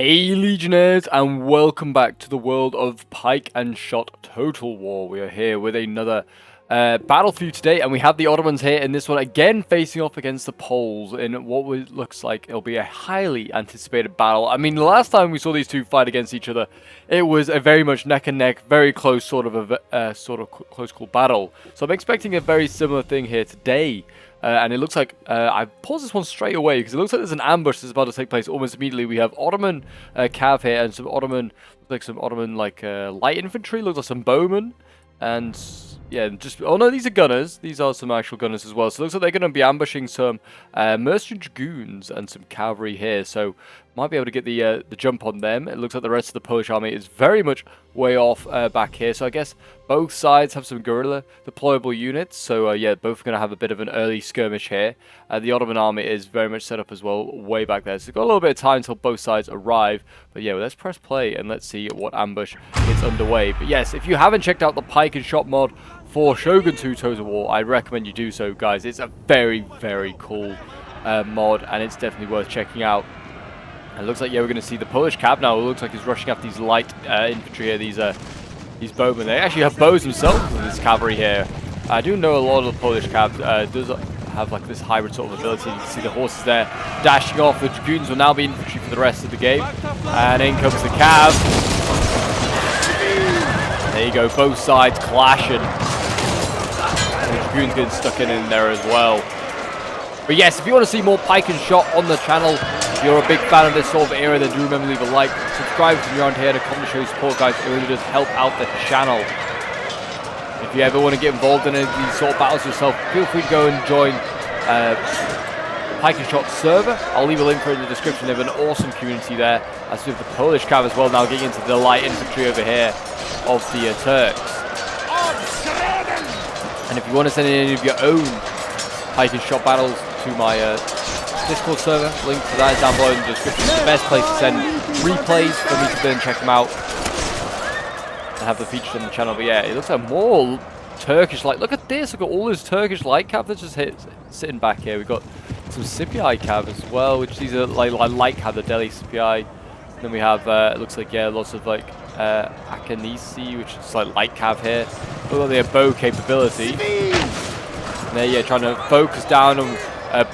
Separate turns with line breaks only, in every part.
Hey Legionnaires, and welcome back to the world of Pike and Shot Total War. We are here with another battle for you today, and we have the Ottomans here in this one again facing off against the Poles in what looks like it'll be a highly anticipated battle. I mean, the last time we saw these two fight against each other, it was a very much neck and neck, very close sort of close call battle. So I'm expecting a very similar thing here today. And it looks like, I paused this one straight away because it looks like there's an ambush that's about to take place almost immediately. We have Ottoman cav here and some Ottoman, light infantry, looks like some bowmen. And yeah, oh no, these are gunners. These are some actual gunners as well. So it looks like they're going to be ambushing some mercenary dragoons and some cavalry here. So might be able to get the jump on them. It looks like the rest of the Polish army is very much way off back here. So I guess both sides have some guerrilla deployable units. So yeah, both are going to have a bit of an early skirmish here. The Ottoman army is very much set up as well way back there. So we've got a little bit of time until both sides arrive. But yeah, well, let's press play and let's see what ambush is underway. But yes, if you haven't checked out the Pike and Shot mod for Shogun 2 Total War, I recommend you do so, guys. It's a very, very cool mod, and it's definitely worth checking out. It looks like, yeah, we're going to see the Polish cav now. It looks like he's rushing after these light infantry here, these bowmen. They actually have bows themselves with this cavalry here. I do know a lot of the Polish cav does have like this hybrid sort of ability. You can see the horses there dashing off. The dragoons will now be infantry for the rest of the game. And in comes the cav. There you go, both sides clashing. And the dragoons getting stuck in there as well. But yes, if you want to see more Pike and Shot on the channel, if you're a big fan of this sort of era, then do remember to leave a like, subscribe if you're around here, and comment to show your support, guys. It really does help out the channel. If you ever want to get involved in any of these sort of battles yourself, feel free to go and join Pike and Shot server. I'll leave a link for it in the description. They have an awesome community there. As with the Polish cav as well, now getting into the light infantry over here of the Turks. And if you want to send in any of your own Pike and Shot battles to my Discord server, link to that is down below in the description. It's the best place to send replays for me to go and check them out and have them featured on the channel. But yeah, it looks like more Turkish light. Look at this, we've got all this Turkish light cav that's just sitting back here. We've got some CPI cav as well, which these are like light cav, the Delhi CPI. And then we have, it looks like, yeah, lots of like Akanisi, which is like light cav here. Look like they have bow capability. And they're, yeah, trying to focus down and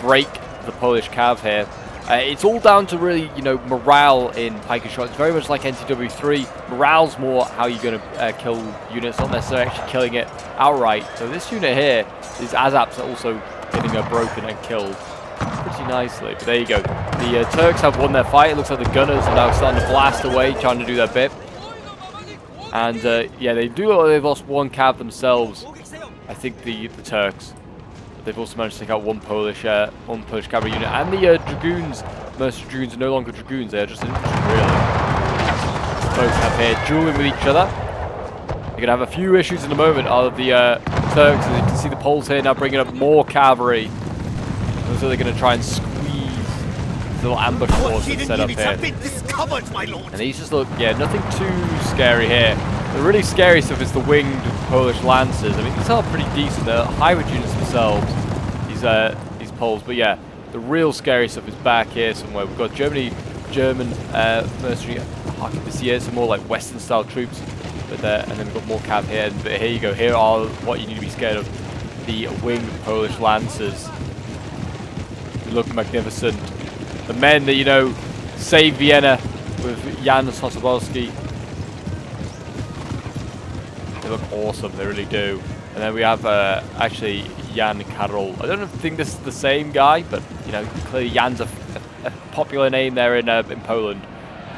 break the Polish cav here. It's all down to really, you know, morale in Pike and Shot. It's very much like NTW3. Morale's more how you're going to kill units, not necessarily actually killing it outright. So this unit here, these Azaps are also getting broken and killed pretty nicely. But there you go. The Turks have won their fight. It looks like the gunners are now starting to blast away, trying to do their bit. And yeah, they've lost one cav themselves. I think the Turks. They've also managed to take out one Polish cavalry unit, and the dragoons, mercenary dragoons, are no longer dragoons; they are just infantry, really. Both have here dueling with each other. They're gonna have a few issues in a moment. Are the Turks, and you can see the Poles here now bringing up more cavalry. So they're gonna try and squeeze this little ambush force that's set up here. And these just look, yeah, nothing too scary here. The really scary stuff is the winged Polish lancers. I mean, these are pretty decent. They're hybrid units themselves, these Poles. But yeah, the real scary stuff is back here somewhere. We've got German mercenary arquebusiers here, some more like Western-style troops. But and then we've got more cav here. But here you go. Here are what you need to be scared of: the winged Polish lancers. They look magnificent. The men that, you know, saved Vienna with Jan Sosobowski. They look awesome, they really do. And then we have actually Jan Karol. I don't think this is the same guy, but you know, clearly Jan's a popular name there in Poland.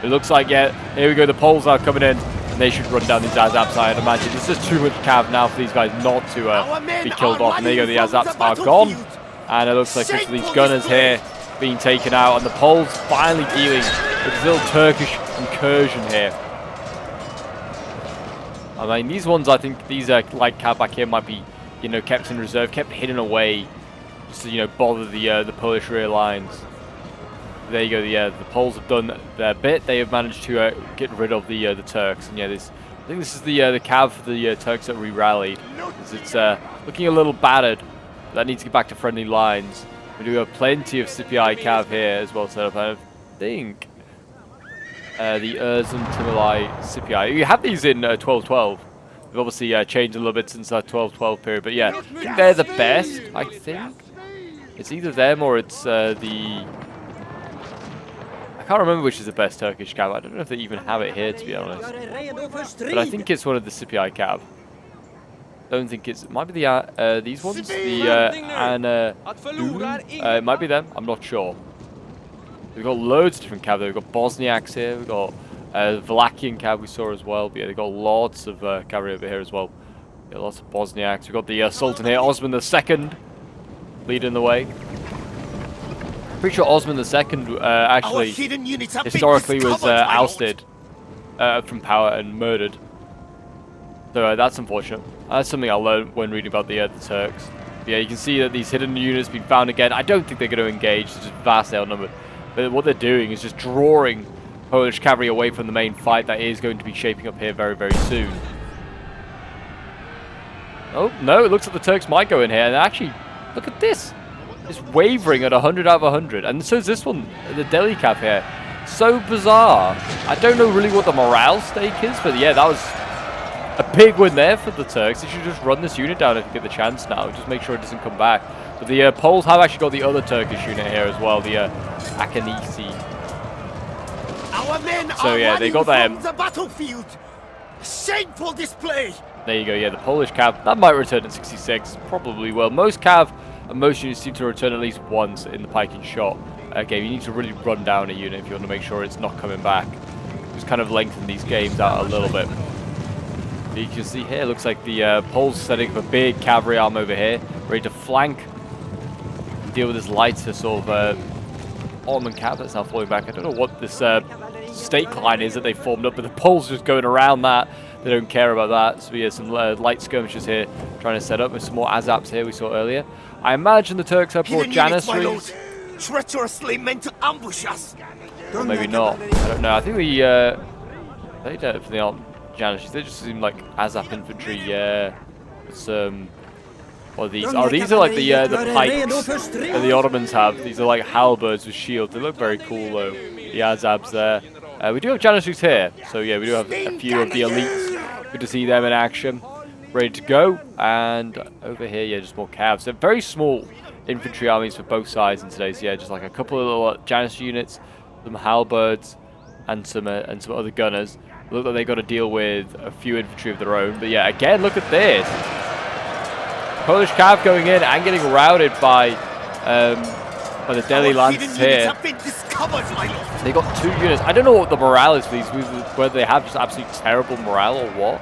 It looks like, yeah, here we go, the Poles are coming in, and they should run down these Azaps, I'd imagine. There's just too much cav now for these guys not to be killed off. And there you go, the Azaps are gone. And it looks like just these gunners here being taken out, and the Poles finally dealing with this little Turkish incursion here. I mean, these ones, I think these light cav back here might be, you know, kept in reserve, kept hidden away, just to, you know, bother the Polish rear lines. There you go. The Poles have done their bit. They have managed to get rid of the Turks. And yeah, I think this is the cav for the Turks that re-rallied. It's looking a little battered. That needs to get back to friendly lines. We do have plenty of CPI cav here as well set up. I think the Erzen Timolai Scipii. You have these in 1212. They've obviously changed a little bit since that 1212 period, but yeah, I think they're the best, I think. It's either them or it's the... I can't remember which is the best Turkish cab. I don't know if they even have it here, to be honest. But I think it's one of the Scipii cab. I don't think it's... It might be the these ones? The it might be them. I'm not sure. We've got loads of different cabs. We've got Bosniaks here. We've got Valachian cab we saw as well. But yeah, they've got lots of cavalry over here as well. Yeah, lots of Bosniaks. We've got the Sultan here, Osman II, leading the way. Pretty sure Osman II actually historically was ousted from power and murdered. So that's unfortunate. That's something I learned when reading about the Turks. But yeah, you can see that these hidden units have been found again. I don't think they're going to engage. They're just vastly outnumbered. But what they're doing is just drawing Polish cavalry away from the main fight that is going to be shaping up here very, very soon. Oh, no, it looks like the Turks might go in here. And actually, look at this. It's wavering at 100 out of 100. And so is this one, the Delhi cap here. So bizarre. I don't know really what the morale stake is, but yeah, that was a big win there for the Turks. They should just run this unit down if you get the chance now. Just make sure it doesn't come back. But the Poles have actually got the other Turkish unit here as well, the Akanisi. So yeah, they got them.
The battlefield. Shameful display.
There you go. Yeah, the Polish cav that might return at 66. Probably will. Most cav and most units seem to return at least once in the Pike and Shot game. You need to really run down a unit if you want to make sure it's not coming back. Just kind of lengthen these games out a little bit. You can see here, looks like the Poles setting up a big cavalry arm over here, ready to flank, deal with this lighter sort of Ottoman cav that's now falling back. I don't know what this stake line is that they formed up, but the Poles just going around that. They don't care about that. So we have some light skirmishes here trying to set up. There's some more Azaps here we saw earlier. I imagine the Turks have more Janissaries.
Treacherously meant to ambush us.
Or maybe not. I don't know. I think they don't for the Janissaries. They just seem like Azap infantry. Yeah. It's what are these? Oh, these are like the pikes that the Ottomans have. These are like halberds with shields. They look very cool though. The Azabs there. We do have Janissaries here, so yeah, we do have a few of the elites. Good to see them in action, ready to go. And over here, yeah, just more cavs. They're very small infantry armies for both sides in today's. Yeah, just like a couple of little Janissary units, some halberds, and some other gunners. Look like they got to deal with a few infantry of their own. But yeah, again, look at this. Polish cav going in and getting routed by the Delhi Lancers here. They got 2 units. I don't know what the morale is for these, whether they have just absolutely terrible morale or what.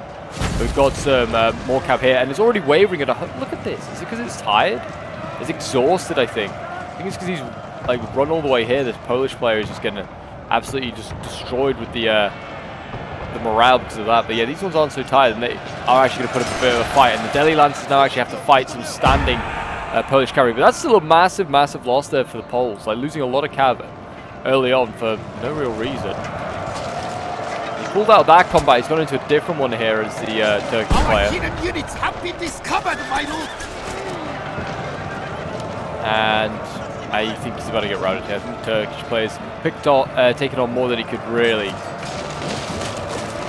We've got some more cav here, and it's already wavering at 100. Look at this. Is it because it's tired? It's exhausted, I think. I think it's because he's like run all the way here. This Polish player is just getting absolutely just destroyed with the morale because of that. But yeah, these ones aren't so tired, and they are actually going to put up a bit of a fight. And the Delhi Lancers now actually have to fight some standing Polish cavalry. But that's still a massive, massive loss there for the Poles. Like losing a lot of cav early on for no real reason. He pulled out that combat. He's gone into a different one here as the Turkish player.
Hidden units have been discovered, my lord.
And I think he's about to get routed here. I think the Turkish players taken on more than he could really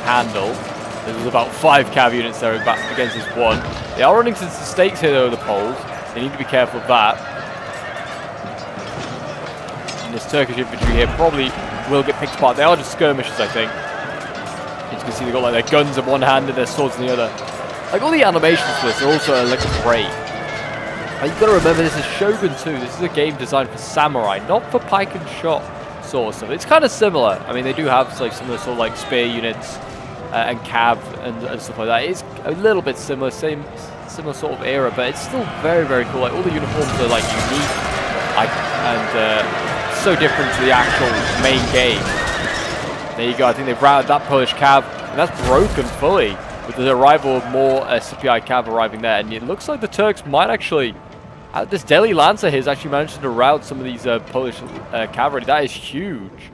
handle. There was about 5 cav units there against his 1. They are running into stakes here though, the Poles. They need to be careful of that. And this Turkish infantry here probably will get picked apart. They are just skirmishers, I think. As you can see, they've got like their guns in one hand and their swords in the other. Like all the animations for this are also like great. You've got to remember this is Shogun 2. This is a game designed for samurai, not for Pike and Shot sort of stuff. It's kind of similar. I mean, they do have like some of the sort of like spear units and cav and stuff like that. It's a little bit similar, similar sort of era, but it's still very, very cool. Like all the uniforms are like unique, and so different to the actual main game. There you go. I think they've routed that Polish cav, and that's broken fully with the arrival of more Scipii cav arriving there. And it looks like the Turks might actually. This Delhi Lancer here has actually managed to rout some of these Polish cavalry. That is huge.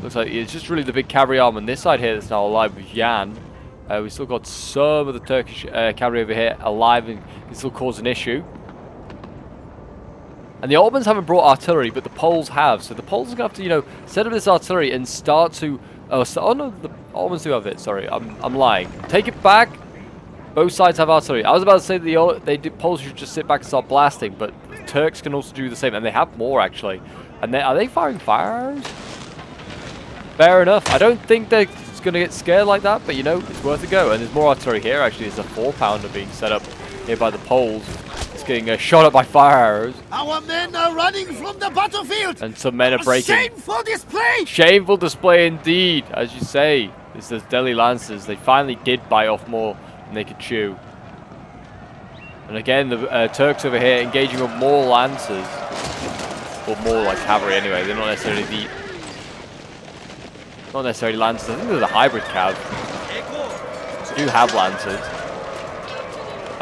Looks like it's just really the big cavalry arm on this side here that's now alive with Jan. We still got some of the Turkish cavalry over here alive and can still cause an issue. And the Ottomans haven't brought artillery, but the Poles have. So the Poles are going to have to, you know, set up this artillery and start to... Oh, no, the Ottomans do have it. Sorry, I'm lying. Take it back. Both sides have artillery. I was about to say the Poles should just sit back and start blasting, but the Turks can also do the same. And they have more, actually. And are they firing fire arrows? Fair enough. I don't think they're going to get scared like that, but, you know, it's worth a go. And there's more artillery here, actually. There's a 4-pounder being set up here by the Poles. It's getting shot up by fire arrows.
Our men are running from the battlefield.
And some men are breaking.
Shameful display!
Shameful display indeed, as you say. It's the Delhi Lancers. They finally did bite off more than they could chew. And again, the Turks over here engaging with more Lancers. Or more like cavalry anyway. They're not necessarily Lancers. I think they're the hybrid cav. They do have Lancers.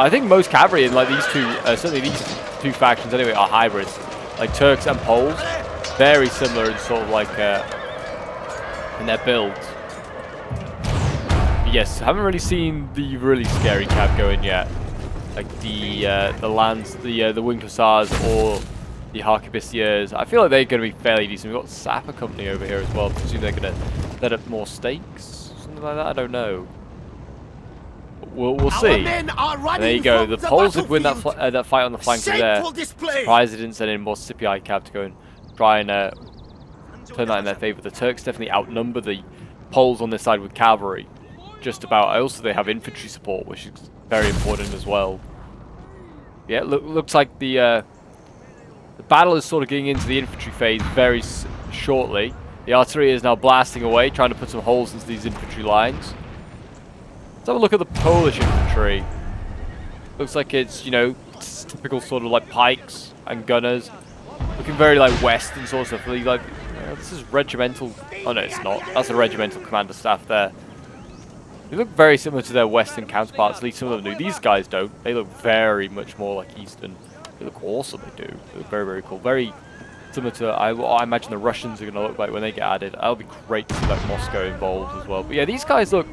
I think most cavalry in like these two, certainly these two factions anyway, are hybrids. Like Turks and Poles, very similar in sort of like in their builds. But yes, haven't really seen the really scary cav going yet, like the Winged Hussars or the Arquebusiers. I feel like they're going to be fairly decent. We've got Sapper Company over here as well. I presume they're going to set up more stakes, something like that. I don't know. We'll see. And there you go. The Poles did win that fight on the flank there. Surprised they didn't send in more Scipii cav to go and try and turn that in their favour. The Turks definitely outnumber the Poles on this side with cavalry. Just about. Also, they have infantry support, which is very important as well. Yeah, looks like the battle is sort of getting into the infantry phase very shortly. The artillery is now blasting away, trying to put some holes into these infantry lines. Let's have a look at the Polish infantry. Looks like it's, you know, typical sort of like pikes and gunners. Looking very like Western sort of stuff. Like, this is regimental. Oh no, it's not. That's a regimental commander staff there. They look very similar to their Western counterparts. At least some of them do. These guys don't. They look very much more like Eastern. They look awesome. They do. They look very, very cool. Very similar to I imagine the Russians are going to look like when they get added. That'll be great to see like Moscow involved as well. But yeah, these guys look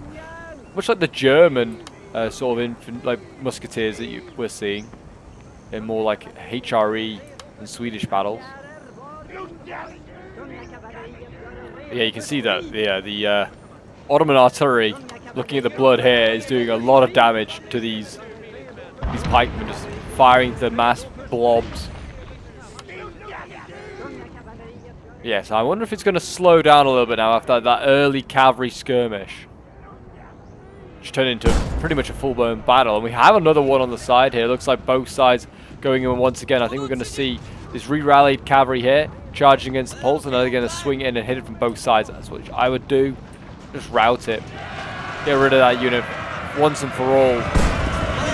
much like the German sort of like musketeers that we're seeing in more like HRE and Swedish battles. Yeah, you can see that the Ottoman artillery, looking at the blood here, is doing a lot of damage to these pikemen, just firing the mass blobs. Yes, I wonder if it's going to slow down a little bit now after that early cavalry skirmish, which turned into pretty much a full-blown battle. And we have another one on the side here. Looks like both sides going in once again. I think we're going to see this re-rallied cavalry here charging against the Poles, and they're going to swing in and hit it from both sides. That's what I would do. Just rout it. Get rid of that unit once and for all.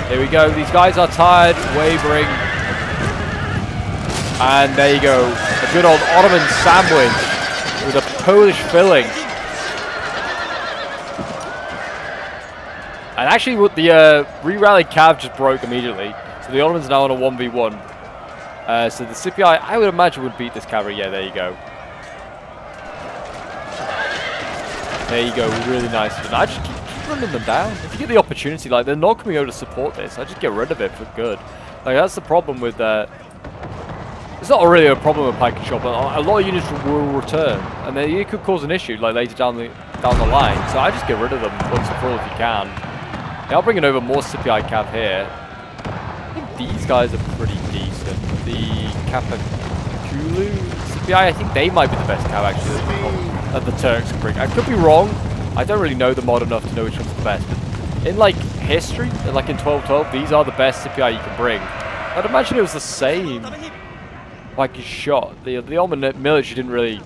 Here we go. These guys are tired, wavering. And there you go. A good old Ottoman sandwich with a Polish filling. And actually, what the re-rallied cav just broke immediately. So the Ottomans are now on a 1v1. So the Scipii, I would imagine, would beat this cavalry. Yeah, there you go. There you go. Really nice. And I just keep running them down. If you get the opportunity, like, they're not coming over to support this. I just get rid of it for good. Like, that's the problem with... it's not really a problem with Pike and Shot, but a lot of units will return. And it could cause an issue, like, later down the line. So I just get rid of them once and for all if you can. Now I'm bringing over more Scipii cav here. I think these guys are pretty decent. The Kapakulu Scipii, I think they might be the best cav actually that the Turks can bring. I could be wrong. I don't really know them mod enough to know which one's the best. But in like history, like in 1212, these are the best Scipii you can bring. I'd imagine it was the same. Pike Shot. The Ottoman military didn't really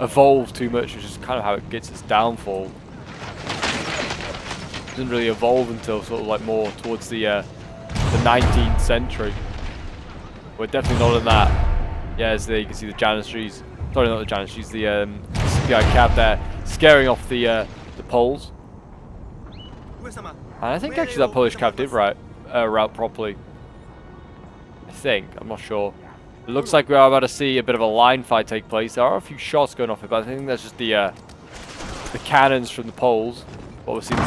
evolve too much, which is kind of how it gets its downfall. It didn't really evolve until sort of like more towards the 19th century. We're definitely not in that. Yeah, as you can see the Janissaries. Sorry, not the Janissaries. The Scipii cav there, scaring off the Poles. And I think actually that Polish cav did route properly. I think. I'm not sure. It looks like we are about to see a bit of a line fight take place. There are a few shots going off it, but I think that's just the cannons from the Poles. What we've seen.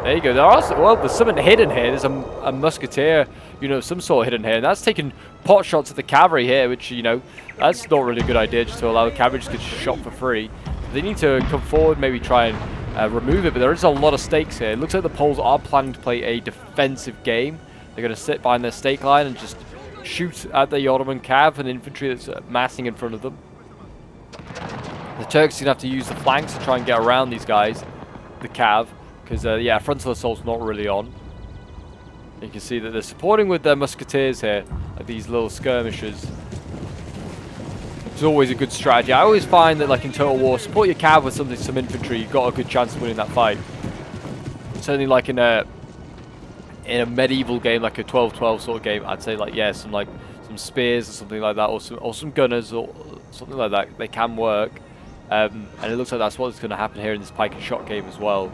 There you go. There are well, there's something hidden here. There's a musketeer, you know, some sort hidden here, and that's taking pot shots at the cavalry here, which, you know, that's not really a good idea, just to allow the cavalry to get shot for free. They need to come forward, maybe try and remove it, but there is a lot of stakes here. It looks like the Poles are planning to play a defensive game. They're going to sit behind their stake line and just shoot at the Ottoman cav and infantry that's massing in front of them. The Turks are going to have to use the flanks to try and get around these guys, the cav. Because, yeah, frontal assault's not really on. You can see that they're supporting with their musketeers here, like these little skirmishers. It's always a good strategy. I always find that, like in Total War, support your cav with some infantry, you've got a good chance of winning that fight. Certainly, like in a medieval game, like a 12-12 sort of game, I'd say, like, yeah, some spears or something like that, or some gunners or something like that. They can work, and it looks like that's what's going to happen here in this Pike and Shot game as well.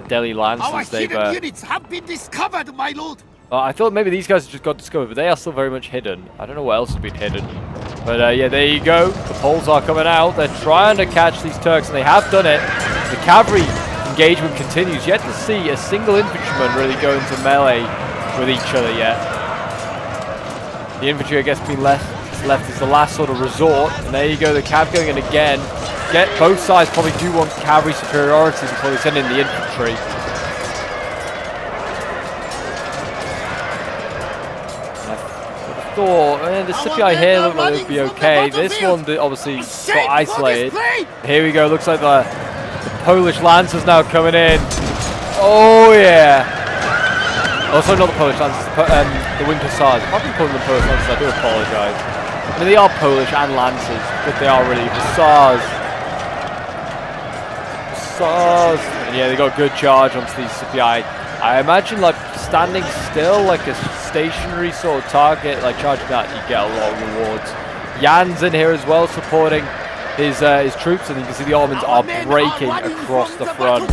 Delhi Lancers,
Our hidden units have been discovered, my lord.
I thought maybe these guys just got discovered, but they are still very much hidden. I don't know what else has been hidden. But yeah, there you go. The Poles are coming out. They're trying to catch these Turks, and they have done it. The cavalry engagement continues. Yet to see a single infantryman really go into melee with each other yet. The infantry, I guess, being left as the last sort of resort. And there you go, the cav going in again. Both sides probably do want cavalry superiority before they send in the infantry. I thought the CPI here looked like it would be okay. This one obviously got isolated. Here we go. Looks like the Polish Lancers now coming in. Oh yeah. Oh, sorry, not the Polish Lancers. The Winged Hussars. I might be calling them Polish Lancers. I do apologise. I mean, they are Polish and Lancers, but they are really Hussars. And yeah, they got a good charge onto these CPI. I imagine, like, standing still, like a stationary sort of target, like charging that, you get a lot of rewards. Jan's in here as well, supporting his troops, and you can see the Ottomans are breaking across the front.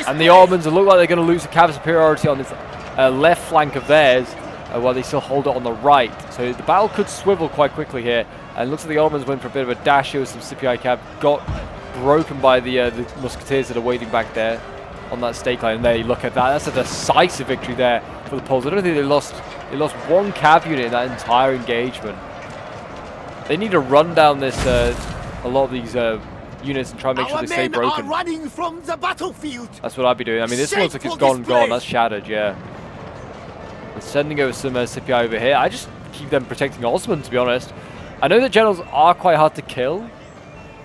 And the Ottomans look like they're going to lose the cav superiority on this left flank of theirs, while they still hold it on the right. So the battle could swivel quite quickly here, and it looks like the Ottomans went for a bit of a dash here with some CPI cav, got broken by the musketeers that are waiting back there on that stake line. And there you look at that. That's a decisive victory there for the Poles. I don't think they lost one cav unit in that entire engagement. They need to run down this a lot of these units and try and make sure they stay broken.
Running from the battlefield.
That's what I'd be doing. I mean, this looks like it's gone. That's shattered. Yeah. We're sending over some CPI over here. I just keep them protecting Osman, to be honest. I know that generals are quite hard to kill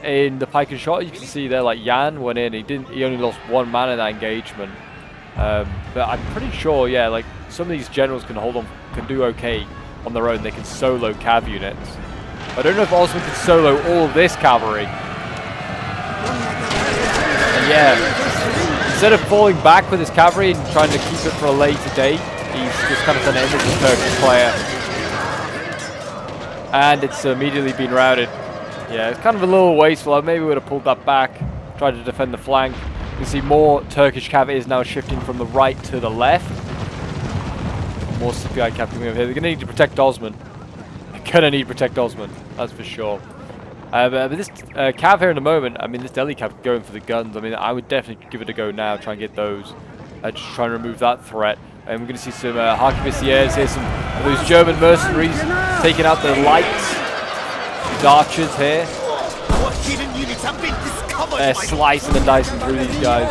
in the Pike and Shot. You can see there, like, Jan went in, he only lost one man in that engagement, but I'm pretty sure, yeah, like, some of these generals can do okay on their own. They can solo cav units. I don't know if Osman can solo all of this cavalry. And yeah, instead of falling back with his cavalry and trying to keep it for a later date, he's just kind of done it as a Turkish player, and it's immediately been routed. Yeah, it's kind of a little wasteful. Maybe we would have pulled that back, tried to defend the flank. You can see more Turkish cav is now shifting from the right to the left. More CPI cav coming over here. They're going to need to protect Osman. They're going to need to protect Osman, that's for sure. But this cav here in a moment, I mean, this Delhi cav going for the guns. I mean, I would definitely give it a go now, try and get those. Just try and remove that threat. And we're going to see some Harkebusiers here, some of those German mercenaries taking out the lights. Archers here. They're slicing and dicing through these guys.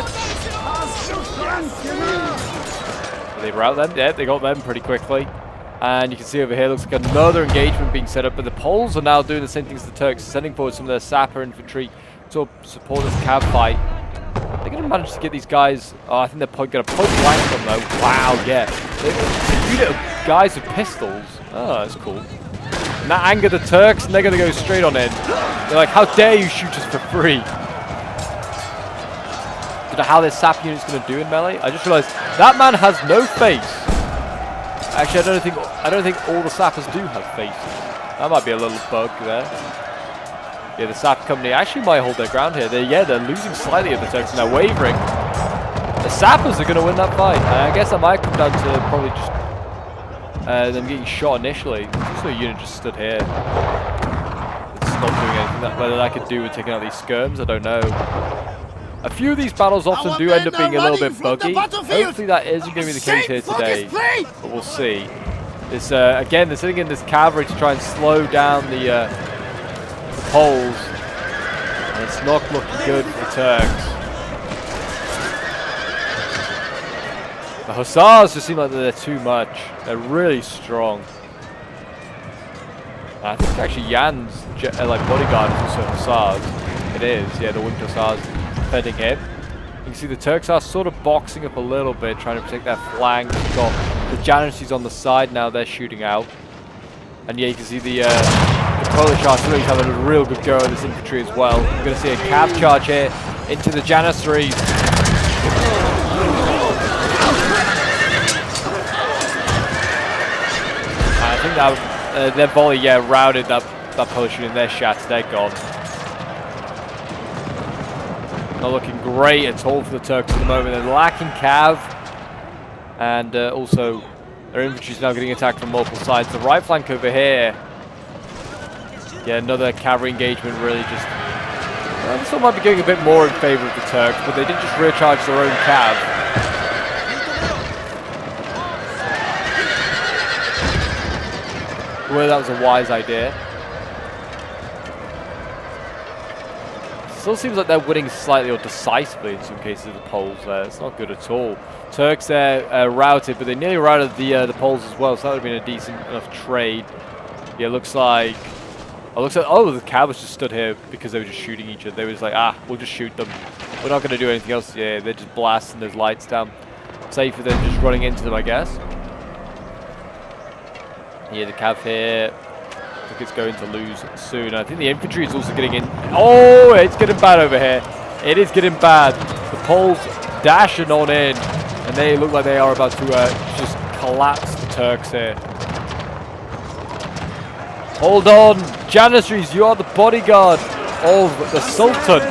They rout them? Yeah, they got them pretty quickly. And you can see over here, looks like another engagement being set up, but the Poles are now doing the same things as the Turks, sending forward some of their sapper infantry to support this cav fight. They're going to manage to get these guys. Oh, I think they're going to point blank them though. Wow, yeah. A unit of guys with pistols. Oh, that's cool. And that angered the Turks, and they're going to go straight on in. They're like, how dare you shoot us for free? Don't know how this sap unit's going to do in melee. I just realised that man has no face. Actually, I don't think all the sappers do have faces. That might be a little bug there. Yeah, the sap company actually might hold their ground here. They're losing slightly at the Turks, and they're wavering. The sappers are going to win that fight. I guess that might come down to probably just them getting shot initially. So a unit just stood here. It's not doing anything. Whether that could do with taking out these skirms, I don't know. A few of these battles often
Our
do end
men
up being
are
a little
running
bit
from the
buggy.
battlefield.
Hopefully that isn't going to be the case here
Shameful
today,
display.
but we'll see. This again, they're sitting in this cavalry to try and slow down the Poles, and it's not looking good for the Turks. The Hussars just seem like they're too much. They're really strong. I think actually Jan's like bodyguard is also Hussars. It is, yeah, the Winged Hussars defending him. You can see the Turks are sort of boxing up a little bit, trying to protect their flank. You've got the Janissaries on the side now, they're shooting out. And yeah, you can see the Polish artillery is having a real good go at this infantry as well. We're going to see a cav charge here into the Janissaries. I think that their volley, yeah, routed that Polish unit. They're shattered, they're gone. Not looking great at all for the Turks at the moment. They're lacking cav, and also their infantry is now getting attacked from multiple sides. The right flank over here, yeah, another cavalry engagement really just... this one might be going a bit more in favour of the Turks, but they did just recharge their own cav. Whether that was a wise idea. Still seems like they're winning slightly or decisively in some cases of the Poles there. It's not good at all. Turks there routed, but they nearly routed the Poles as well, so that would have been a decent enough trade. Yeah, it looks like... oh, the cav was just stood here because they were just shooting each other. They were just like, we'll just shoot them. We're not going to do anything else. Yeah, they're just blasting those lights down. Safer than just running into them, I guess. Yeah, the cav here. I think it's going to lose soon. I think the infantry is also getting in. Oh, it's getting bad over here. It is getting bad. The Poles dashing on in, and they look like they are about to just collapse the Turks here. Hold on, Janissaries, you are the bodyguard of the Sultan.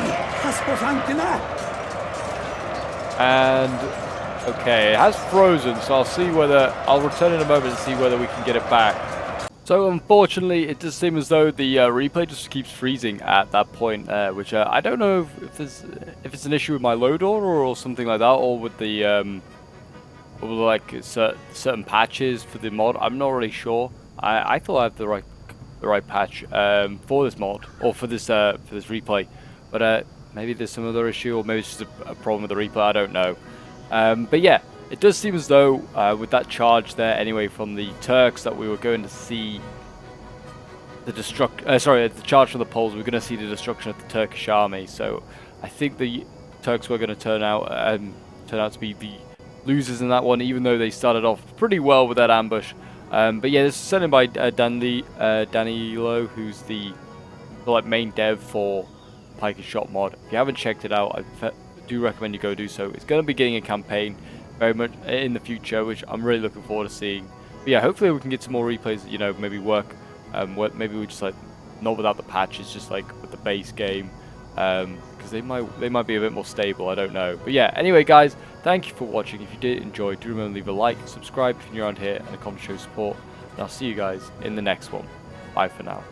And okay, it has frozen, so I'll return in a moment and see whether we can get it back. So unfortunately, it does seem as though the replay just keeps freezing at that point, which I don't know if it's an issue with my load order or something like that, or with the like certain patches for the mod. I'm not really sure. I thought I had the right patch for this mod or for this replay, but maybe there's some other issue, or maybe it's just a problem with the replay. I don't know. But yeah. It does seem as though, with that charge there anyway from the Turks, that we were going to see the the charge from the Poles, we're going to see the destruction of the Turkish army. So I think the Turks were going to turn out to be the losers in that one, even though they started off pretty well with that ambush. But yeah, this is sent in by Danilo, who's the main dev for Pike and Shot mod. If you haven't checked it out, I do recommend you go do so. It's going to be getting a campaign very much in the future, which I'm really looking forward to seeing. But yeah, hopefully we can get some more replays that, you know, maybe work. Maybe we just not without the patches, just like with the base game, because they might be a bit more stable. I don't know. But yeah, anyway, guys, thank you for watching. If you did enjoy, do remember to leave a like, subscribe if you're around here, and a comment to show support. And I'll see you guys in the next one. Bye for now.